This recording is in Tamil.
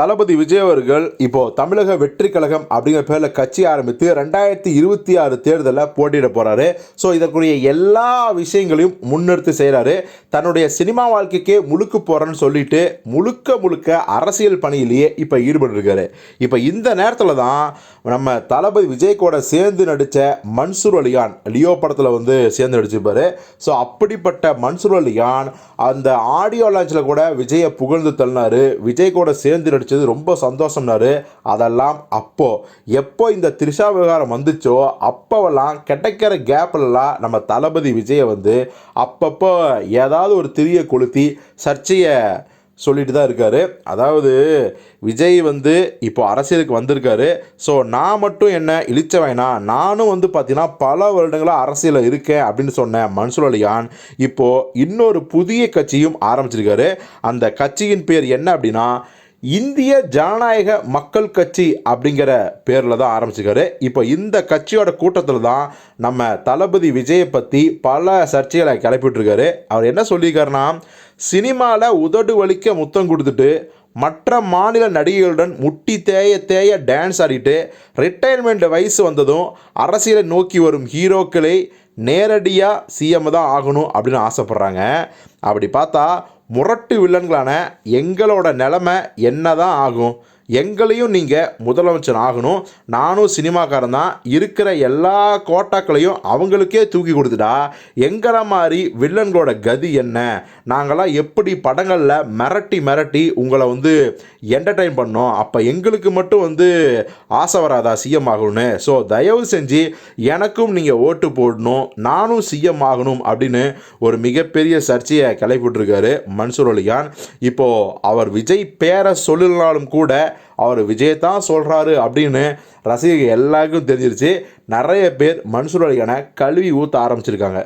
தளபதி விஜய் அவர்கள் இப்போ தமிழக வெற்றி கழகம் அப்படிங்கிற பேரில் கட்சி ஆரம்பித்து 2026 தேர்தலில் போட்டியிட போகிறாரு. ஸோ இதற்குரிய எல்லா விஷயங்களையும் முன்னெடுத்து செய்கிறாரு. தன்னுடைய சினிமா வாழ்க்கைக்கே முழுக்க போகிறேன்னு சொல்லிட்டு முழுக்க அரசியல் பணியிலேயே இப்போ ஈடுபட்டுருக்காரு. இப்போ இந்த நேரத்தில் தான் நம்ம தளபதி விஜய் கூட சேர்ந்து நடித்த மன்சூர் அலிகான் லியோ படத்தில் சேர்ந்து நடிச்சிருப்பாரு. ஸோ அப்படிப்பட்ட மன்சூர் அலிகான் அந்த ஆடியோ லான்ச்சில் கூட விஜயை புகழ்ந்து தள்ளினார். விஜய் கூட சேர்ந்து நடித்தது ரொம்ப சந்தோஷம்னாரு. அதெல்லாம் எப்போ இந்த த்ரிஷா விவகாரம் வந்துச்சோ அப்போவெல்லாம் கிடைக்கிற கேப்லலாம் நம்ம தளபதி விஜயை அப்பப்போ ஏதாவது ஒரு திரியை கொளுத்தி சர்ச்சையை சொல்லிட்டு தான் இருக்காரு. அதாவது விஜய் இப்போ அரசியலுக்கு வந்திருக்காரு. ஸோ நான் மட்டும் என்ன இழிச்சவேனா, நானும் பார்த்தீங்கன்னா பல வருடங்களாக அரசியலில் இருக்கேன் அப்படின்னு சொன்ன மன்சூர் அலிகான் இப்போது இன்னொரு புதிய கட்சியும் ஆரம்பிச்சிருக்காரு. அந்த கட்சியின் பேர் என்ன அப்படின்னா இந்திய ஜனநாயக மக்கள் கட்சி அப்படிங்கிற பேரில் தான் ஆரம்பிச்சிருக்காரு. இப்போ இந்த கட்சியோட கூட்டத்தில் தான் நம்ம தளபதி விஜயை பற்றி பல சர்ச்சைகளை கிளப்பிட்டுருக்காரு. அவர் என்ன சொல்லியிருக்காருன்னா, சினிமாவில் உதடு வலிக்க முத்தம் கொடுத்துட்டு மற்ற மாநில நடிகைகளுடன் முட்டி தேய டான்ஸ் ஆடிட்டு ரிட்டையர்மெண்ட் வயசு வந்ததும் அரசியலை நோக்கி வரும் ஹீரோக்களை நேரடியாக சிஎம் தான் ஆகணும் அப்படின்னு ஆசைப்பட்றாங்க. அப்படி பார்த்தா முரட்டு வில்லன்களான எங்களோட நிலைமை என்ன தான் ஆகும்? எங்களையும் நீங்கள் முதலமைச்சர் ஆகணும். நானும் சினிமாக்காரன் தான், இருக்கிற எல்லா கோட்டாக்களையும் அவங்களுக்கே தூக்கி கொடுத்துட்டா எங்களை மாதிரி வில்லன்களோட கதி என்ன? நாங்களாம் எப்படி படங்களில் மிரட்டி உங்களை என்டர்டெயின் பண்ணோம்? அப்போ எங்களுக்கு மட்டும் ஆசை வராதா சிஎம் ஆகணும்னு? ஸோ தயவு செஞ்சு எனக்கும் நீங்கள் ஓட்டு போடணும், நானும் சிஎம் ஆகணும் அப்படின்னு ஒரு மிகப்பெரிய சர்ச்சையை கிளப்பிட்டுருக்காரு மன்சூர் அலிகான். இப்போது அவர் விஜய் பேரை சொல்லலாலும் கூட அவர் விஜய் தான் சொல்கிறாரு அப்படின்னு ரசிகர்கள் எல்லாருக்கும் தெரிஞ்சிருச்சு. நிறைய பேர் மன்சூர் அலிகானை கழுவி ஊற்ற ஆரம்பிச்சிருக்காங்க.